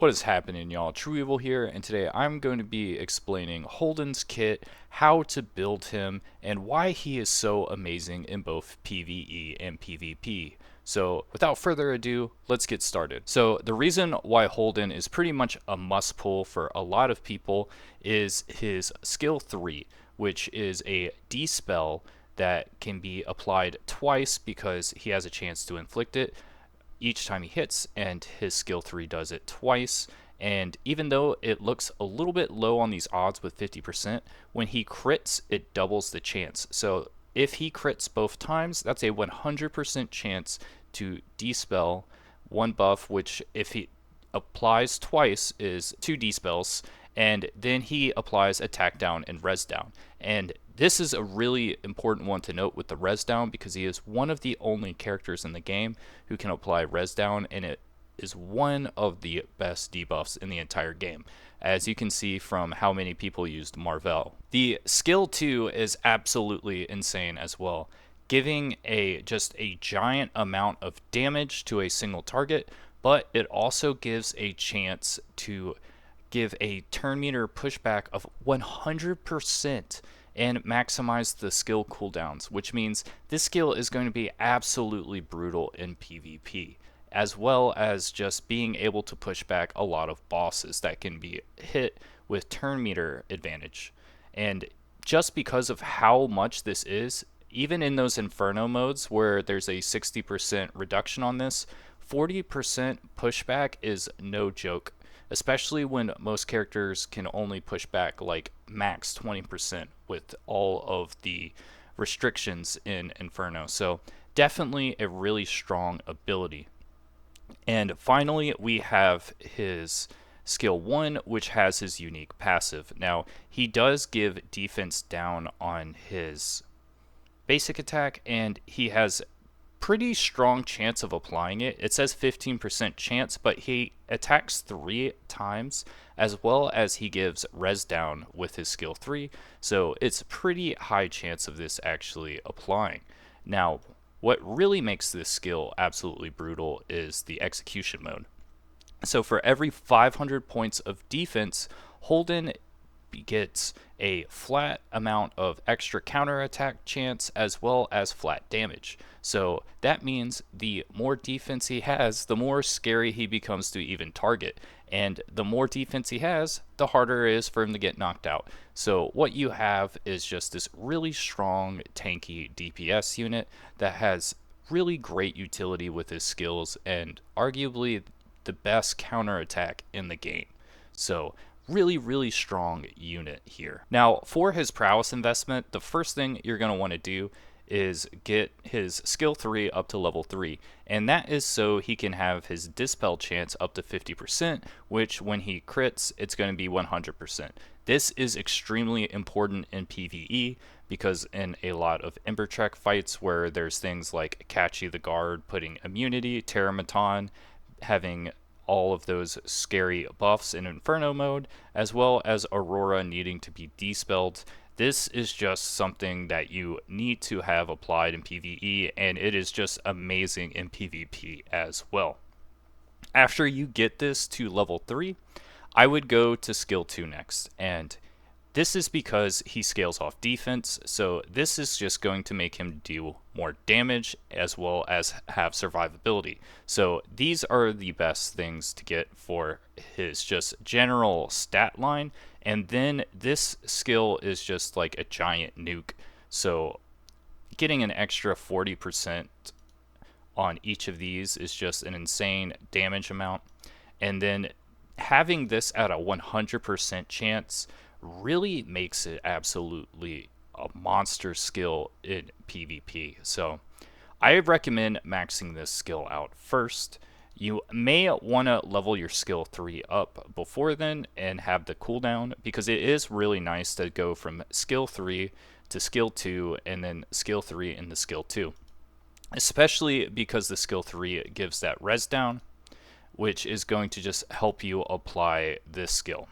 What is happening, y'all? trueeevil here, and today I'm going to be explaining Holden's kit, how to build him, and why he is so amazing in both PvE and PvP. So without further ado, let's get started. So the reason why Holden is pretty much a must pull for a lot of people is his skill 3, which is a D-spell that can be applied twice because he has a chance to inflict it each time he hits, and his skill 3 does it twice. And even though it looks a little bit low on these odds with 50%, when he crits, it doubles the chance. So if he crits both times, that's a 100% chance to dispel one buff, which if he applies twice is 2 dispels, and then he applies attack down and res down. And this is a really important one to note with the res down because he is one of the only characters in the game who can apply res down, and it is one of the best debuffs in the entire game, as you can see from how many people used Marvel. The skill 2 is absolutely insane as well, giving just a giant amount of damage to a single target, but it also gives a chance to give a turn meter pushback of 100% and maximize the skill cooldowns, which means this skill is going to be absolutely brutal in PvP, as well as just being able to push back a lot of bosses that can be hit with turn meter advantage. And just because of how much this is, even in those Inferno modes where there's a 60% reduction on this, 40% pushback is no joke, especially when most characters can only push back like max 20% with all of the restrictions in Inferno. So definitely a really strong ability. And finally, we have his skill 1, which has his unique passive. Now, he does give defense down on his basic attack, and he has pretty strong chance of applying it. It says 15% chance, but he attacks 3 times, as well as he gives res down with his skill 3, so it's pretty high chance of this actually applying. Now, what really makes this skill absolutely brutal is the execution mode. So for every 500 points of defense, Holden gets a flat amount of extra counterattack chance as well as flat damage. So that means the more defense he has, the more scary he becomes to even target. And the more defense he has, the harder it is for him to get knocked out. So what you have is just this really strong, tanky DPS unit that has really great utility with his skills and arguably the best counterattack in the game. So really strong unit here. Now, for his Prowess Investment, the first thing you're going to want to do is get his skill 3 up to level 3, and that is so he can have his dispel chance up to 50%, which when he crits, it's going to be 100%. This is extremely important in PvE because in a lot of Embertrek fights where there's things like Catchy the Guard putting immunity, Terramaton having all of those scary buffs in Inferno mode, as well as Aurora needing to be dispelled. This is just something that you need to have applied in PvE, and it is just amazing in PvP as well. After you get this to level 3, I would go to skill 2 next, and this is because he scales off defense, so this is just going to make him do more damage as well as have survivability. So these are the best things to get for his just general stat line, and then this skill is just like a giant nuke. So getting an extra 40% on each of these is just an insane damage amount, and then having this at a 100% chance really makes it absolutely a monster skill in PvP. So I recommend maxing this skill out first. You may want to level your skill 3 up before then and have the cooldown, because it is really nice to go from skill 3 to skill 2 and then skill 3 into skill 2. Especially because the skill 3 gives that res down, which is going to just help you apply this skill.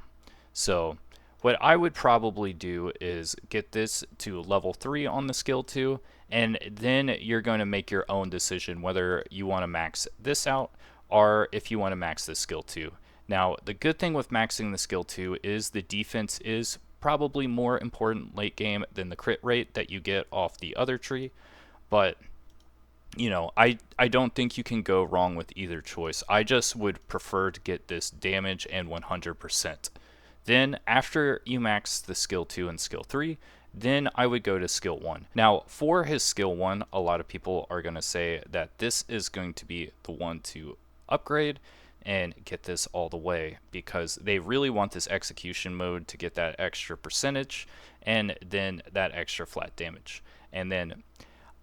So what I would probably do is get this to level 3 on the skill 2, and then you're going to make your own decision whether you want to max this out or if you want to max this skill 2. Now, the good thing with maxing the skill 2 is the defense is probably more important late game than the crit rate that you get off the other tree, but I don't think you can go wrong with either choice. I just would prefer to get this damage and 100%. Then after you max the skill 2 and skill 3, then I would go to skill 1. Now, for his skill 1, a lot of people are going to say that this is going to be the one to upgrade and get this all the way because they really want this execution mode to get that extra percentage and then that extra flat damage. And then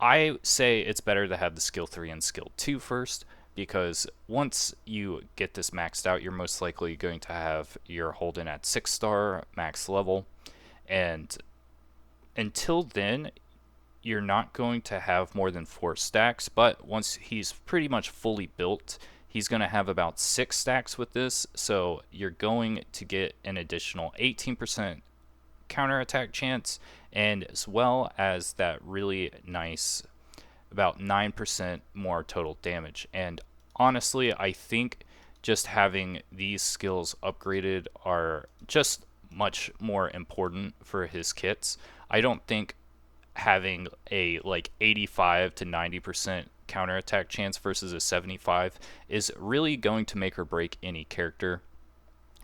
I say it's better to have the skill 3 and skill 2 first, because once you get this maxed out, you're most likely going to have your Holden at 6-star max level, and until then, you're not going to have more than 4 stacks, but once he's pretty much fully built, he's going to have about 6 stacks with this, so you're going to get an additional 18% counterattack chance, and as well as that really nice about 9% more total damage. And honestly, I think just having these skills upgraded are just much more important for his kits. I don't think having a like 85 to 90% counterattack chance versus a 75 is really going to make or break any character.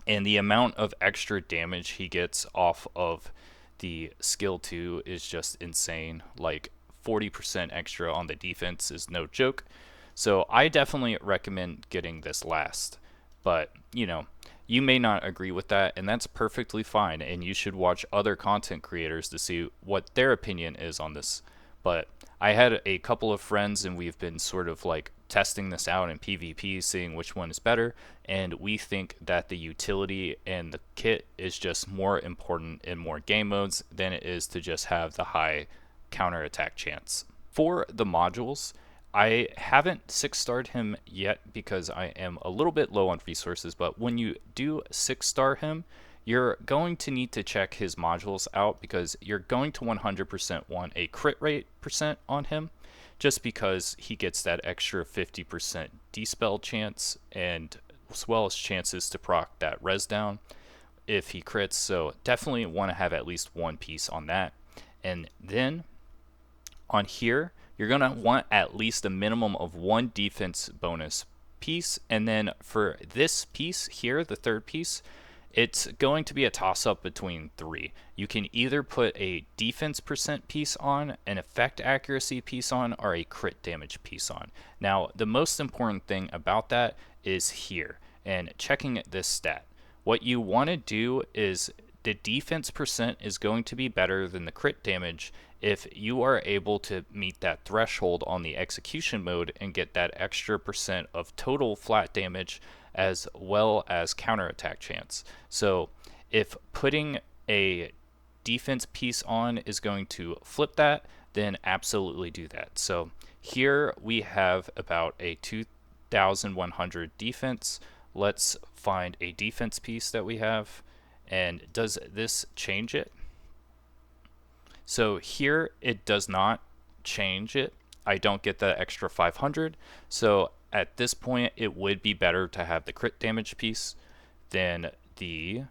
And the amount of extra damage he gets off of the skill 2 is just insane. Like 40% extra on the defense is no joke. So I definitely recommend getting this last. But, you may not agree with that, and that's perfectly fine. And you should watch other content creators to see what their opinion is on this. But I had a couple of friends, and we've been sort of like testing this out in PvP, seeing which one is better, and we think that the utility and the kit is just more important in more game modes than it is to just have the high counterattack chance. For the modules, I haven't 6-starred him yet because I am a little bit low on resources, but when you do 6-star him, you're going to need to check his modules out because you're going to 100% want a crit rate percent on him, just because he gets that extra 50% dispel chance and as well as chances to proc that res down if he crits. So definitely want to have at least one piece on that. And then on here, you're going to want at least a minimum of 1 defense bonus piece. And then for this piece here, the third piece, it's going to be a toss-up between 3. You can either put a defense percent piece on, an effect accuracy piece on, or a crit damage piece on. Now, the most important thing about that is here, and checking this stat. What you want to do is the defense percent is going to be better than the crit damage if you are able to meet that threshold on the execution mode and get that extra percent of total flat damage as well as counterattack chance. So if putting a defense piece on is going to flip that, then absolutely do that. So here we have about a 2100 defense. Let's find a defense piece that we have. And does this change it? So here it does not change it. I don't get the extra 500. So at this point, it would be better to have the crit damage piece than the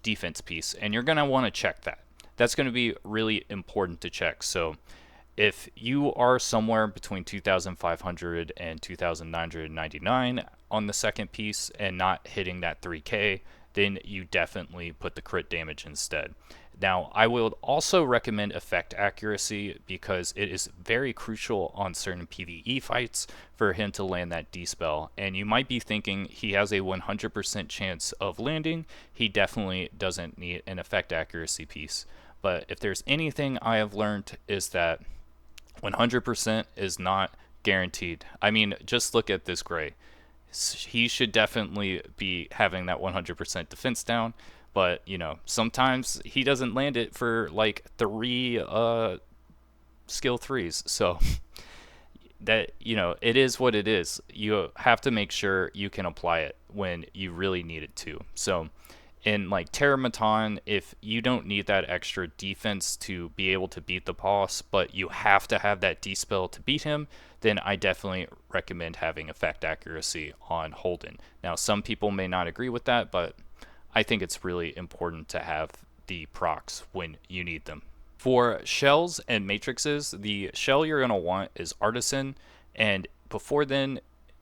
defense piece. And you're going to want to check that. That's going to be really important to check. So if you are somewhere between 2,500 and 2,999 on the second piece and not hitting that 3K, then you definitely put the crit damage instead. Now, I would also recommend effect accuracy because it is very crucial on certain PvE fights for him to land that D-spell. And you might be thinking he has a 100% chance of landing. He definitely doesn't need an effect accuracy piece. But if there's anything I have learned is that 100% is not guaranteed. I mean, just look at this gray. He should definitely be having that 100% defense down. But, sometimes he doesn't land it for like 3 skill 3s. So that, it is what it is. You have to make sure you can apply it when you really need it to. So In like Terramaton, if you don't need that extra defense to be able to beat the boss, but you have to have that dispel to beat him, then I definitely recommend having effect accuracy on Holden. Now, some people may not agree with that, but I think it's really important to have the procs when you need them. For shells and matrices, the shell you're going to want is Artisan, and before then,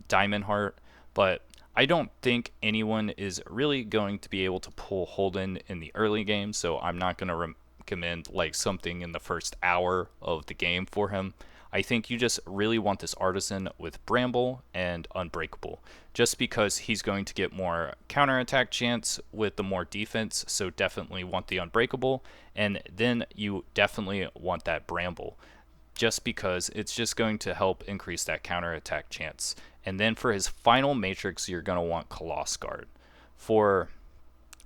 Diamond Heart. But I don't think anyone is really going to be able to pull Holden in the early game, so I'm not going to recommend like something in the first hour of the game for him. I think you just really want this Artisan with Bramble and Unbreakable, just because he's going to get more counterattack chance with the more defense, so definitely want the Unbreakable, and then you definitely want that Bramble, just because it's just going to help increase that counterattack chance. And then for his final matrix, you're going to want Coloss Guard. For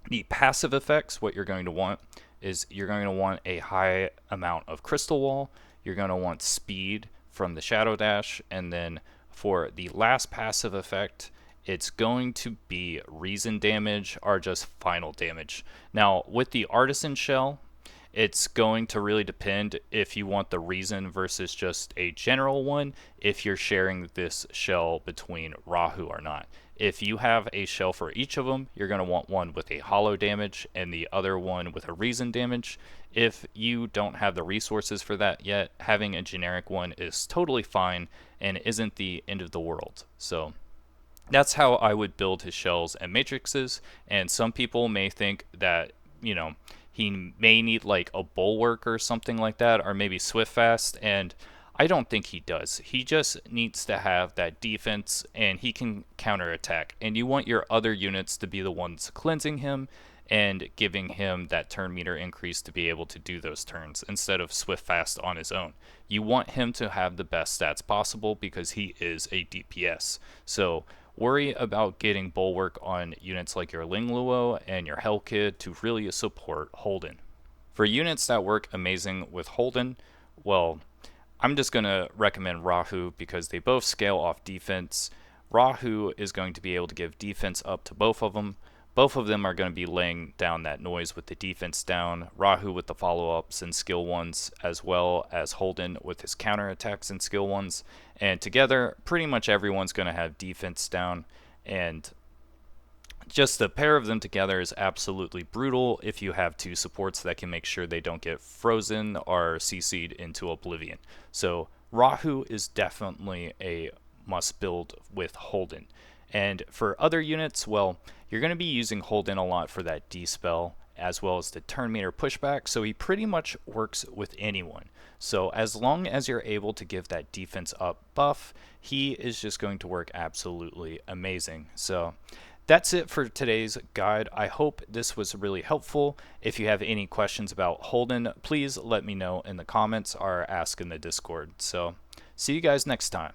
the passive effects, what you're going to want is you're going to want a high amount of Crystal Wall, you're going to want speed from the Shadow Dash, and then for the last passive effect, it's going to be reason damage or just final damage. Now, with the Artisan Shell, it's going to really depend if you want the reason versus just a general one, if you're sharing this shell between Rahu or not. If you have a shell for each of them, you're going to want one with a hollow damage and the other one with a reason damage. If you don't have the resources for that yet, having a generic one is totally fine and isn't the end of the world. So that's how I would build his shells and matrices. And some people may think that, he may need like a bulwark or something like that, or maybe swift fast, and I don't think he does. He just needs to have that defense and he can counterattack. And you want your other units to be the ones cleansing him and giving him that turn meter increase to be able to do those turns instead of swift fast on his own. You want him to have the best stats possible because he is a DPS. So worry about getting bulwark on units like your Ling Luo and your Hell Kid to really support Holden. For units that work amazing with Holden, well, I'm just going to recommend Rahu because they both scale off defense. Rahu is going to be able to give defense up to both of them. Both of them are going to be laying down that noise with the defense down. Rahu with the follow-ups and skill ones, as well as Holden with his counterattacks and skill ones. And together, pretty much everyone's going to have defense down. And just the pair of them together is absolutely brutal if you have two supports that can make sure they don't get frozen or CC'd into oblivion. So Rahu is definitely a must build with Holden. And for other units, well, you're going to be using Holden a lot for that dispel as well as the turn meter pushback, so he pretty much works with anyone. So as long as you're able to give that defense up buff, he is just going to work absolutely amazing. So that's it for today's guide. I hope this was really helpful. If you have any questions about Holden, please let me know in the comments or ask in the Discord. So see you guys next time.